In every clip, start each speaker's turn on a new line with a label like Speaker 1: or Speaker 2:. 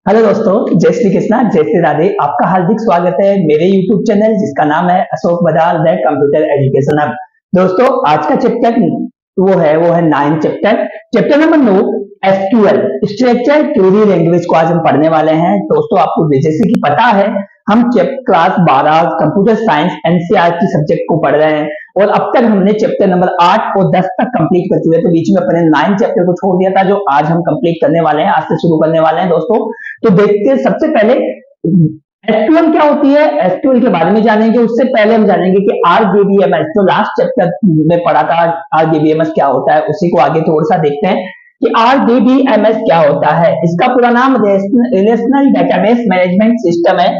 Speaker 1: Hello दोस्तों, जय श्री कृष्णा, जय श्री राधे। आपका हार्दिक स्वागत है मेरे YouTube चैनल जिसका नाम है Ashok Bajaj the computer education hub. दोस्तों, आज का चैप्टर वो है 9 chapter number 9 SQL structure query language को आज हम पढ़ने वाले हैं। दोस्तों, आपको जैसे कि पता है हम class 12 computer science NCERT subject को पढ़ रहे हैं और अब तक हमने चैप्टर नंबर 8 और 10 तक कंप्लीट कर चुके थे। बीच में अपने 9 चैप्टर को छोड़ दिया था जो आज हम कंप्लीट करने वाले हैं, आज से शुरू करने वाले हैं। दोस्तों, तो देखते हैं सबसे पहले एसक्यूएल क्या होती है। एसक्यूएल के बारे में जानेंगे, उससे पहले हम जानेंगे कि आरडीबीएमएस जो लास्ट चैप्टर में पढ़ा था, आरडीबीएमएस क्या होता है, उसी को आगे थोड़ा सा देखते हैं कि आरडीबीएमएस क्या होता है। इसका पूरा नाम रिलेशनल डेटाबेस मैनेजमेंट सिस्टम है।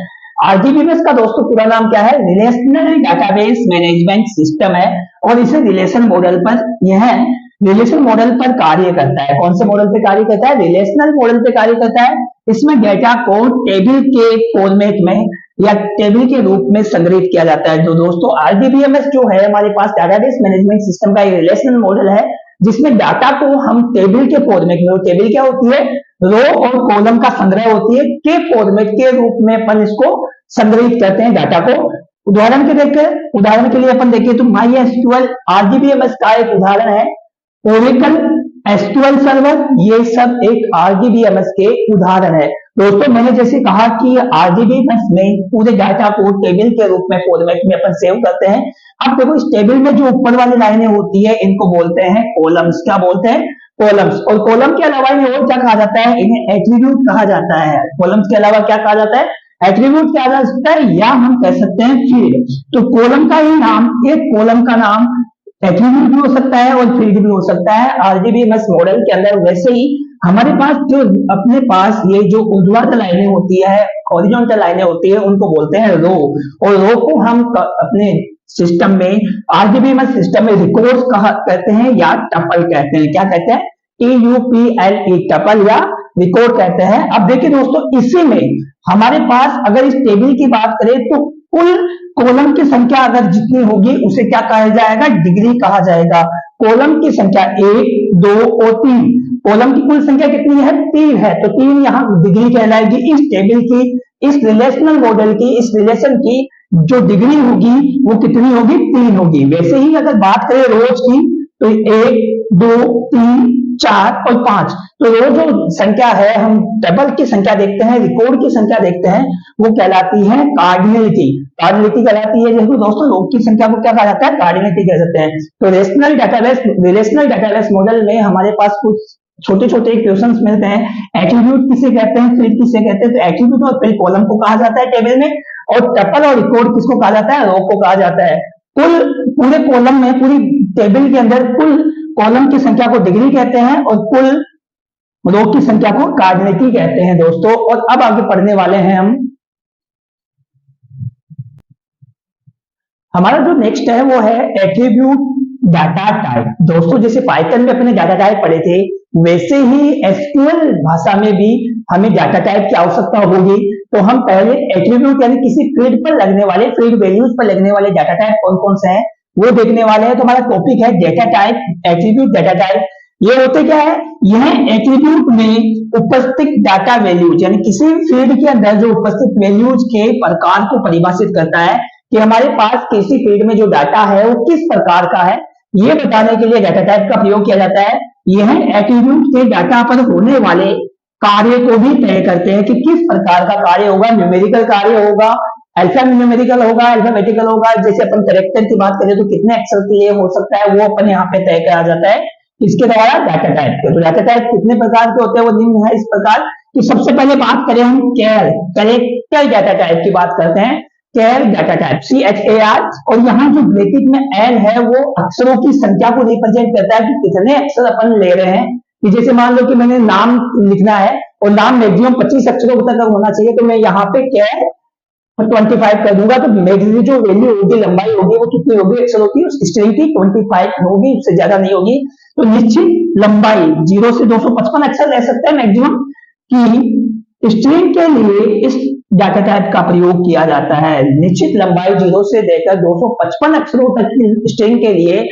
Speaker 1: आरडीबीएमएस का दोस्तों पूरा नाम क्या है? रिलेशनल डेटाबेस मैनेजमेंट सिस्टम है और इसे रिलेशन मॉडल पर कार्य करता है। कौन से मॉडल पे कार्य करता है? रिलेशनल मॉडल पे कार्य करता है। इसमें डेटा को टेबल के फॉर्मेट में या टेबल के रूप में संग्रहित किया जाता है। जो दोस्तों आरडीबीएमएस जो है हमारे पास डेटाबेस मैनेजमेंट सिस्टम का एक रिलेशनल मॉडल है जिसमें डाटा को हम टेबल के फॉर्मेट में, टेबल क्या होती है? रो और कॉलम का संग्रह होती है, के फॉर्मेट के रूप में अपन इसको संग्रहित करते हैं डाटा को। उदाहरण के लिए अपन देखें तो माई एसक्यूएल आरडीबीएमएस का एक उदाहरण है। ओरेकल एसक्यूएल सर्वर, ये सब एक आरडीबीएमएस के उदाहरण है। दोस्तों, मैंने जैसे कहा कि आरडीबीएमएस में पूरे डाटा को टेबल के रूप में फॉर्मेट में अपन सेव करते हैं। अब देखो, इस टेबल में जो ऊपर वाली लाइनें होती है इनको बोलते हैं कॉलम्स। क्या बोलते हैं? कॉलम्स। और कॉलम के अलावा इन्हें और क्या कहा जाता है? इन्हें एट्रीब्यूट कहा जाता है। कॉलम्स के अलावा क्या कहा जाता है? एट्रीब्यूट क्या जा सकता है, या हम कह सकते हैं फील्ड। तो कॉलम का ही नाम, एक कॉलम का नाम एट्रीब्यूट भी हो सकता है और फील्ड भी हो सकता है आरडीबीएमएस मॉडल के अंदर। वैसे ही हमारे पास जो अपने पास ये जो ऊर्ध्वाधर लाइनें होती है, हॉरिजॉन्टल लाइनें होती है, उनको बोलते हैं रो। और रो को हम अपने सिस्टम में, आरडीबीएमएस सिस्टम में रिकॉर्ड्स कहते हैं या टपल कहते हैं। क्या कहते हैं? TUPLE, टपल या रिकॉर्ड कहते हैं। अब देखिए दोस्तों, इसी में हमारे पास अगर इस टेबल की बात करें तो कुल कॉलम की संख्या अगर जितनी होगी उसे क्या कहा जाएगा? डिग्री कहा जाएगा। कॉलम की संख्या 1, 2 और 3, कॉलम की कुल संख्या कितनी है? 3 है, तो 3 यहाँ डिग्री कहलाएगी। इस टेबल की, इस रिलेशनल मॉडल की, इस रिलेशन की जो डिग्री होगी वो कितनी होगी? 3 होगी। वैसे ही अगर बात करें रोज की तो 1, 2, 3, 4 और 5, तो रो जो संख्या है, हम टेबल की संख्या देखते हैं, रिकॉर्ड की संख्या देखते हैं, वो कहलाती है कार्डिनलिटी। कार्डिनलिटी कहलाती है। जैसे दोस्तों, रो की संख्या को क्या कहा जाता है? कार्डिनलिटी कह सकते हैं। तो रिलेशनल डेटाबेस मॉडल में हमारे पास कुछ छोटे छोटे क्वेश्चंस मिलते हैं। एट्रीब्यूट किसे कहते हैं? फील्ड किसे कहते हैं? तो एट्रीब्यूट और फील्ड कॉलम को कहा जाता है टेबल में, और टपल और रिकॉर्ड किसको कहा जाता है? रो को कहा जाता है। कुल पूरे कॉलम में, पूरी टेबल के अंदर कुल कॉलम की संख्या को डिग्री कहते हैं और कुल रो की संख्या को कार्डिनलिटी कहते हैं दोस्तों। और अब आगे पढ़ने वाले हैं हम, हमारा जो नेक्स्ट है वो है एट्रीब्यूट डाटा टाइप। दोस्तों, जैसे पाइथन में अपने डाटा टाइप पढ़े थे, वैसे ही एसक्यूएल भाषा में भी हमें डाटा टाइप की आवश्यकता होगी। तो हम पहले एट्रीब्यूट यानी किसी फील्ड पर लगने वाले, फील्ड वैल्यूज पर लगने वाले डाटा टाइप कौन कौन से हैं वो देखने वाले हैं। तो हमारा टॉपिक है data type, attribute data type. ये होते क्या है? यह एट्रीब्यूट में उपस्थित डाटा वैल्यूज यानी किसी फील्ड के अंदर जो उपस्थित वैल्यूज के प्रकार को परिभाषित करता है कि हमारे पास किसी फील्ड में जो डाटा है वो किस प्रकार का है, ये बताने के लिए डाटा टाइप का प्रयोग किया जाता है। यह एट्रीब्यूट के डाटा पर होने वाले कार्य को भी तय करते हैं कि किस प्रकार का कार्य होगा। न्यूमेरिकल कार्य होगा, अल्फा न्यूमेरिकल होगा, अल्फाबेटिकल होगा। जैसे अपन कैरेक्टर की बात करें तो कितने अक्षर के लिए हो सकता है वो अपन यहाँ पे तय करा जाता है इसके द्वारा डाटा टाइप के। तो डाटा टाइप कितने प्रकार के होते हैं वो निम्न है इस प्रकार कि सबसे पहले बात करें हम कैरेक्टर डाटा टाइप की बात करते हैं। कैर डाटा टाइप, CHAR, और यहाँ जो ब्रैकेट में एल है वो अक्षरों की संख्या को रिप्रेजेंट करता है कि कितने अक्षर अपन ले रहे हैं। कि जैसे मान लो कि मैंने नाम लिखना है और नाम मैक्सिमम 25 अक्षरों तक होना चाहिए, तो मैं यहाँ पे कैर 25 कर दूंगा। तो मैक्सिमम जो वैल्यू होगी, लंबाई होगी, वो कितनी होगी? अक्षरों की, उस स्ट्रिंग की 25 होगी, उससे ज्यादा नहीं होगी। तो निश्चित लंबाई 0 से 255 अक्षर रह सकते हैं मैक्सिमम की स्ट्रिंग के लिए इस डाटा टाइप का प्रयोग किया जाता है। निश्चित लंबाई 0 से लेकर 255 अक्षरों तक की स्ट्रिंग के लिए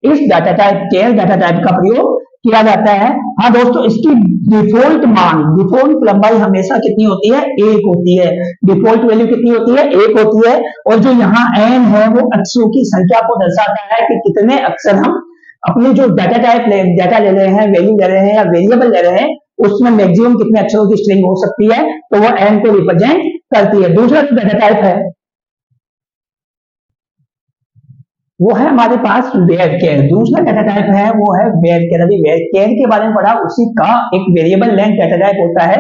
Speaker 1: इस डाटा टाइप, कैर डाटा टाइप का प्रयोग किया जाता है। हाँ दोस्तों, इसकी डिफॉल्ट लंबाई हमेशा कितनी होती है, 1 होती है। डिफॉल्ट वैल्यू कितनी होती है, 1 होती है। और जो यहाँ n है वो अक्षरों की संख्या को दर्शाता है कि कितने अक्षर हम अपने जो डाटा ले रहे हैं, वैल्यू ले रहे हैं या वेरिएबल ले रहे हैं, उसमें मैक्सिमम कितने अक्षरों की स्ट्रिंग हो सकती है, तो वो n को रिप्रेजेंट करती है। दूसरा जो डाटा टाइप है वो है हमारे पास वेरकेर। दूसरा डाटा टाइप है वो है वेरकेर। अभी वेरकेर के बारे में पढ़ा, उसी का एक वेरिएबल लेंथ डाटा टाइप होता है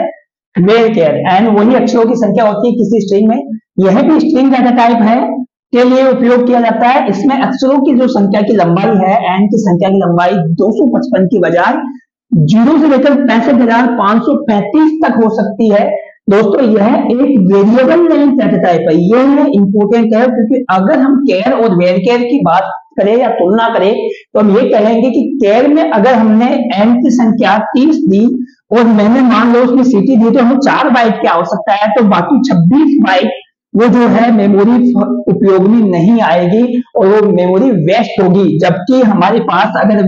Speaker 1: वेरकेर। एंड वही अक्षरों की संख्या होती है किसी स्ट्रिंग में। यह भी स्ट्रिंग डाटा टाइप है के लिए उपयोग किया जाता है। इसमें अक्षरों की जो संख्या की लंबाई है, एन की संख्या की लंबाई 255 की बजाय 0 से लेकर 65,535 तक हो सकती है। दोस्तों यह एक वेरिएबल लेंथ डाटा टाइप है। यह इंपॉर्टेंट है क्योंकि अगर हम केयर और वेरकेर की बात करें या तुलना करें तो हम ये कहेंगे कि केयर में अगर हमने एन की संख्या 30 दी और मैंने मान लो उसमें सिटी दी तो हमें 4 बाइट की आवश्यकता है, तो बाकी 26 बाइट वो जो है मेमोरी उपयोग में नहीं आएगी और वो मेमोरी वेस्ट होगी। जबकि हमारे पास अगर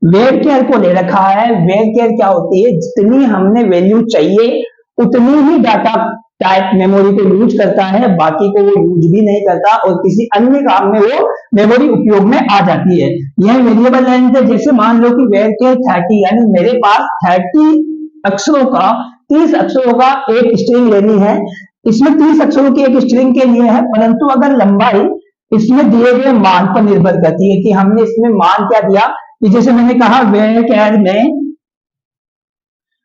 Speaker 1: वेरकेर को ले रखा है, वेरकेर क्या होती है, जितनी हमने वैल्यू चाहिए उतनी ही डाटा टाइप मेमोरी को यूज करता है, बाकी को वो यूज भी नहीं करता और किसी अन्य काम में वो मेमोरी उपयोग में आ जाती है। यह वेरिएबल लेंथ है। जैसे मान लो कि वेरकेर 30 यानी मेरे पास 30 अक्षरों का 30 अक्षरों का एक स्ट्रिंग लेनी है। इसमें 30 अक्षरों की एक स्ट्रिंग के लिए है, परंतु अगर लंबाई इसमें दिए गए मान पर निर्भर करती है कि हमने इसमें मान क्या दिया। कि जैसे मैंने कहा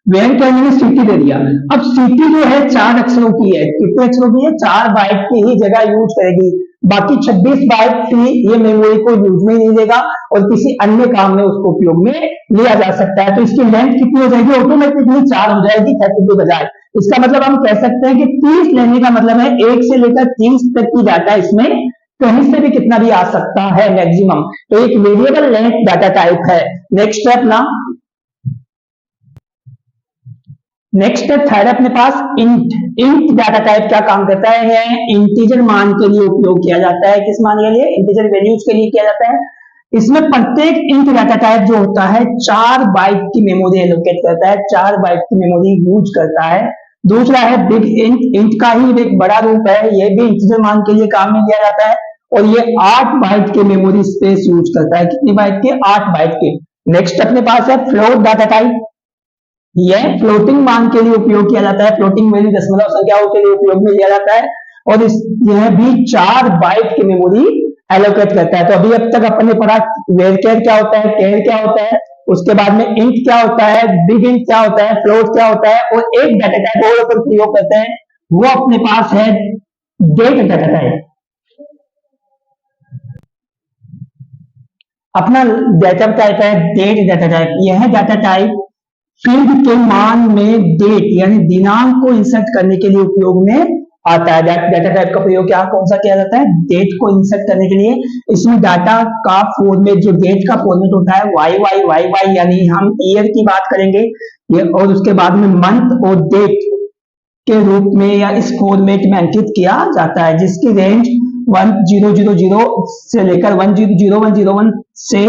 Speaker 1: वेरकेर ने सिटी दे दिया। अब सिटी जो है 4 अक्षरों की है, कितने अक्षरों की है, 4 बाइट की ही जगह यूज करेगी, बाकी 26 बाइट की ये मेमोरी को यूज में नहीं देगा और किसी अन्य काम में उसको उपयोग में लिया जा सकता है। तो इसकी लेंथ कितनी हो जाएगी, ऑटोमेटिकली 4 हो जाएगी 30 के बजाय। इसका मतलब हम कह सकते हैं कि 30 लेने का मतलब है 1 से लेकर 30 तक की डाटा इसमें कहीं से भी कितना भी आ सकता है मैक्सिमम। तो एक वेरिएबल लेंथ डाटा टाइप है। नेक्स्ट स्टेप ना, नेक्स्ट स्टेप थर्ड अपने पास इंट। इंट डाटा टाइप क्या काम करता है, इंटीजर मान के लिए उपयोग किया जाता है। किस मान के लिए, इंटीजर वैल्यूज के लिए किया जाता है। इसमें प्रत्येक इंट डाटा टाइप जो होता है 4 बाइट की मेमोरी एलोकेट करता है, 4 बाइट की मेमोरी यूज करता है। दूसरा है बिग इंट। इंट का ही एक बड़ा रूप है, यह भी इंटीजर मान के लिए काम में लिया जाता है और ये 8 बाइट के मेमोरी स्पेस यूज करता है। कितनी बाइट के, 8 बाइट के। नेक्स्ट अपने पास है फ्लोट डाटा टाइप। यह फ्लोटिंग मान के लिए उपयोग किया जाता है, फ्लोटिंग वैल्यू दशमलव संख्याओं के लिए उपयोग में लिया जाता है और यह भी 4 बाइट की मेमोरी एलोकेट करता है। तो अभी अब तक अपन ने पढ़ा वेरकेर क्या होता है, केर क्या होता है, उसके बाद में इंट क्या होता है, बिग इंट क्या होता है, फ्लोट क्या होता है और एक डाटा टाइप और अपन प्रयोग करते हैं, वो अपने पास है डेट डाटा टाइप। अपना डाटा टाइप है डेट डाटा टाइप। यह डाटा टाइप फील्ड के मान में डेट यानी दिनांक को इंसर्ट करने के लिए उपयोग में आता है। डाटा टाइप का प्रयोग क्या कौन सा किया जाता है, डेट को इंसर्ट करने के लिए। इसमें डाटा का फॉर्मेट, जो डेट का फॉर्मेट होता है YY यानी हम ईयर की बात करेंगे ये, और उसके बाद में मंथ और डेट के रूप में या इस फॉर्मेट में अंकित किया जाता है, जिसकी रेंज 1000 से लेकर 100101 से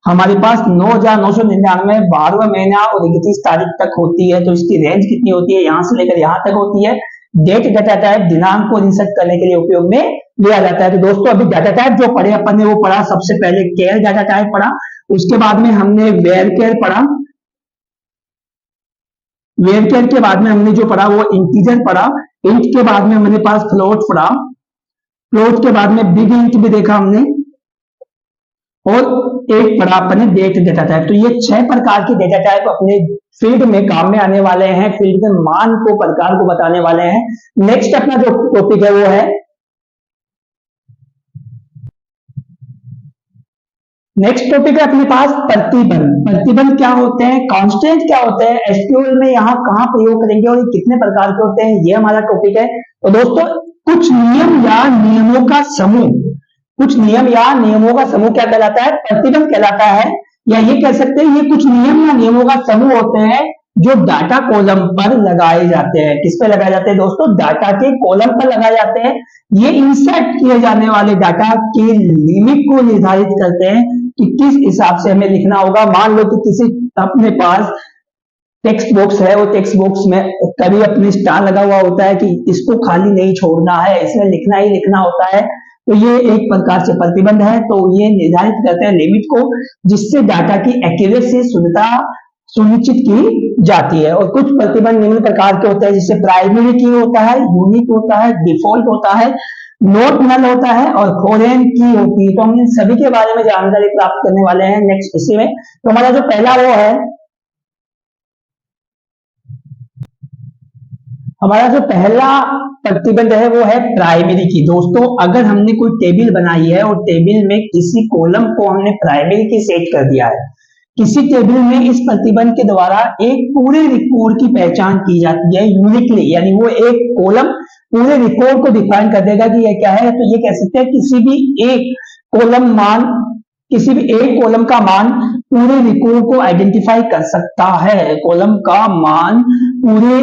Speaker 1: हमारे पास 9999 12वां महीना और 31 तारीख तक होती है। तो इसकी रेंज कितनी होती है, यहां से लेकर यहां तक होती है। डेट डाटा टाइप दिनांक को इंसर्ट करने के लिए उपयोग में लिया जाता है। तो दोस्तों अभी डाटा टाइप जो पढ़े अपन ने वो पढ़ा, सबसे पहले केयर डाटा टाइप पढ़ा, उसके बाद में हमने वेरकेर पढ़ा, वेरकेर के बाद में हमने जो पढ़ा वो इंटीजर पढ़ा, इंट के बाद में हमारे पास फ्लोट पढ़ा, फ्लोट के बाद में बिग इंट भी देखा हमने और एक पढ़ा अपने डेट डाटा टाइप। तो ये 6 प्रकार के डेटा टाइप अपने फील्ड में काम में आने वाले हैं, फील्ड के मान को प्रकार को बताने वाले हैं। नेक्स्ट अपना जो टॉपिक है वो है नेक्स्ट टॉपिक है अपने पास प्रतिबंध। प्रतिबंध क्या होते हैं, कांस्टेंट क्या होते हैं, एसक्यूएल में यहाँ कहां प्रयोग करेंगे और कितने प्रकार के होते हैं, ये हमारा टॉपिक है। तो दोस्तों कुछ नियम या नियमों का समूह, कुछ नियम या नियमों का समूह क्या कहलाता है, प्रतिबंध कहलाता है। या ये कह सकते हैं ये कुछ नियम या नियमों का समूह होते हैं जो डाटा कॉलम पर लगाए जाते हैं। किस पे लगाए जाते हैं दोस्तों? डाटा के कॉलम पर लगाए जाते हैं। ये इंसर्ट किए जाने वाले डाटा की लिमिट को निर्धारित करते हैं कि किस हिसाब से हमें लिखना होगा। मान लो कि किसी अपने पास टेक्स्ट बॉक्स है और टेक्स्ट बॉक्स में कभी अपने स्टार लगा हुआ होता है कि इसको खाली नहीं छोड़ना है, इसमें लिखना ही लिखना होता है, तो ये एक प्रकार से प्रतिबंध है। तो ये निर्धारित करते हैं लिमिट को, जिससे डाटा की एक्यूरेसी, शुद्धता सुनिश्चित की जाती है। और कुछ प्रतिबंध निम्न प्रकार के होते हैं, जिससे प्राइमरी की होता है, यूनिक होता है, डिफॉल्ट होता है, नोट नल होता है और फॉरेन की होती है। तो हम इन सभी के बारे में जानकारी प्राप्त करने वाले हैं नेक्स्ट इसी में। तो हमारा जो पहला वो है, हमारा जो पहला प्रतिबंध है वो है प्राइमरी की। दोस्तों अगर हमने कोई टेबल बनाई है और टेबल में किसी कॉलम को हमने प्राइमरी की सेट कर दिया है, किसी टेबल में इस प्रतिबंध के द्वारा एक पूरे रिकॉर्ड की पहचान की जाती है यूनिकली, यानी वो एक कॉलम पूरे रिकॉर्ड को डिफाइन कर देगा कि ये क्या है। तो ये कह सकते हैं किसी भी एक कॉलम का मान पूरे रिकॉर्ड को आइडेंटिफाई कर सकता है। कॉलम का मान पूरे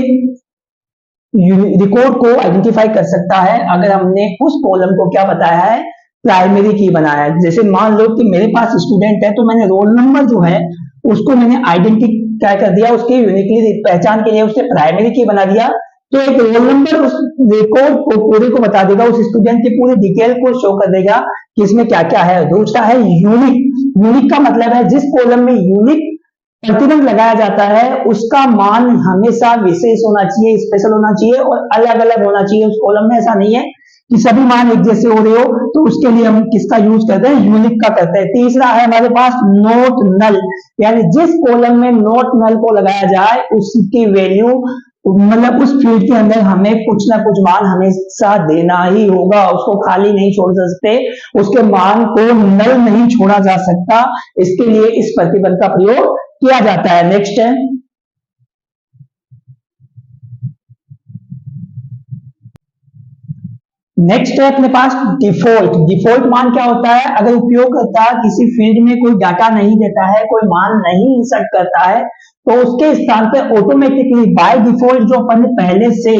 Speaker 1: रिकॉर्ड को आइडेंटिफाई कर सकता है अगर हमने उस कॉलम को क्या बताया है, प्राइमरी की बनाया है। जैसे मान लो कि मेरे पास स्टूडेंट है, तो मैंने रोल नंबर जो है उसको मैंने आइडेंटिफाई कर दिया, उसके यूनिकली पहचान के लिए उससे प्राइमरी की बना दिया। तो एक रोल नंबर उस रिकॉर्ड को पूरे को बता देगा, उस स्टूडेंट की पूरी डिटेल को शो कर देगा कि इसमें क्या क्या है। दूसरा है यूनिक। यूनिक का मतलब है जिस कॉलम में यूनिक प्रतिबंध लगाया जाता है उसका मान हमेशा विशेष होना चाहिए, स्पेशल होना चाहिए और अलग अलग होना चाहिए उस कॉलम में। ऐसा नहीं है कि सभी मान एक जैसे हो रहे हो, तो उसके लिए हम किसका यूज करते हैं, यूनिक का करते हैं। तीसरा है हमारे पास नोट नल, यानी जिस कॉलम में नोट नल को लगाया जाए उसकी वैल्यू, मतलब उस फील्ड के अंदर हमें कुछ ना कुछ मान हमेशा देना ही होगा, उसको खाली नहीं छोड़ सकते, उसके मान को नल नहीं छोड़ा जा सकता। इसके लिए इस प्रतिबंध का प्रयोग किया जाता है। नेक्स्ट है अपने पास डिफॉल्ट। डिफॉल्ट मान क्या होता है? अगर उपयोगकर्ता किसी फील्ड में कोई डाटा नहीं देता है, कोई मान नहीं इंसर्ट करता है, तो उसके स्थान पे ऑटोमेटिकली बाय डिफॉल्ट जो अपन पहले से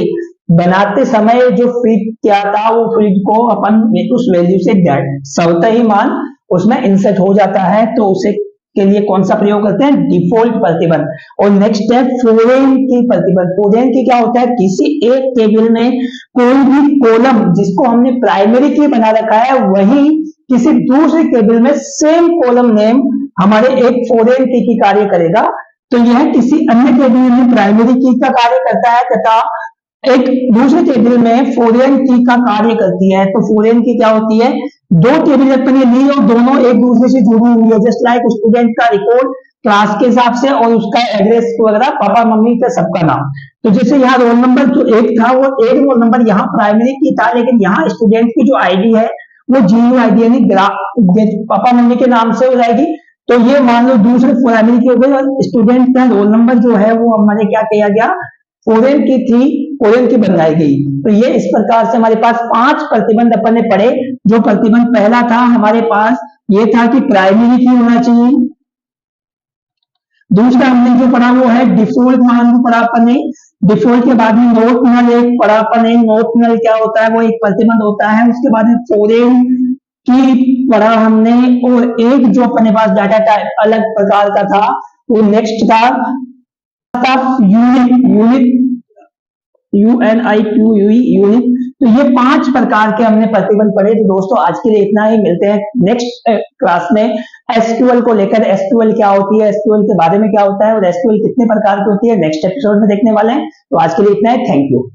Speaker 1: बनाते समय जो फीड किया था, वो फीड को अपन उस वैल्यू से स्वतः ही मान उसमें इंसर्ट हो जाता है। तो उसे के लिए कौन सा प्रयोग करते हैं? डिफॉल्ट प्रतिबंध। और नेक्स्ट है फॉरेन की प्रतिबंध। फॉरेन की क्या होता है? किसी एक टेबल में कोई भी कॉलम जिसको हमने प्राइमरी की बना रखा है, वही किसी दूसरे टेबल में सेम कॉलम नेम हमारे एक फॉरेन की कार्य करेगा। तो यह किसी अन्य टेबल में प्राइमरी की का कार्य करता है तथा एक दूसरे टेबल में फॉरेन की का कार्य करती है। तो फॉरेन की क्या होती है? दो टेबल अपने ली और दोनों एक दूसरे से जुड़ी हुई है, जस्ट लाइक स्टूडेंट का रिकॉर्ड क्लास के हिसाब से और उसका एड्रेस वगैरह, पापा मम्मी का सबका नाम। तो जैसे यहाँ रोल नंबर जो एक था, वो एक रोल नंबर यहाँ प्राइमरी की था, लेकिन यहाँ स्टूडेंट की जो आईडी है वो जीयू आईडी यानी पापा मम्मी के नाम से हो जाएगी। तो ये मान लो दूसरे प्राइमरी की हो गई और स्टूडेंट का रोल नंबर जो है वो हमारे क्या किया गया, फॉरेन की थी, फॉरेन की बनाई गई। तो ये इस प्रकार से हमारे पास 5 प्रतिबंध अपन ने पढ़े। जो प्रतिबंध पहला था हमारे पास ये था कि प्राइमरी की होना चाहिए। दूसरा हमने जो पढ़ा वो है डिफॉल्ट मान को पढ़ा अपन ने। डिफॉल्ट के बाद में नोट नल एक पढ़ा अपन ने। नोट नल क्या होता है? वो एक प्रतिबंध होता है। उसके बाद में फॉरेन की पढ़ा हमने और एक जो अपने पास डाटा टाइप अलग प्रकार का था वो नेक्स्ट था यूनिक, यूनिक। तो ये 5 प्रकार के हमने प्रतिबंध पढ़े। तो दोस्तों आज के लिए इतना ही, मिलते हैं नेक्स्ट क्लास में एसक्यूएल को लेकर। एसक्यूएल क्या होती है, एसक्यूएल के बारे में क्या होता है और एसक्यूएल कितने प्रकार की होती है, नेक्स्ट एपिसोड में देखने वाले हैं। तो आज के लिए इतना है, थैंक यू।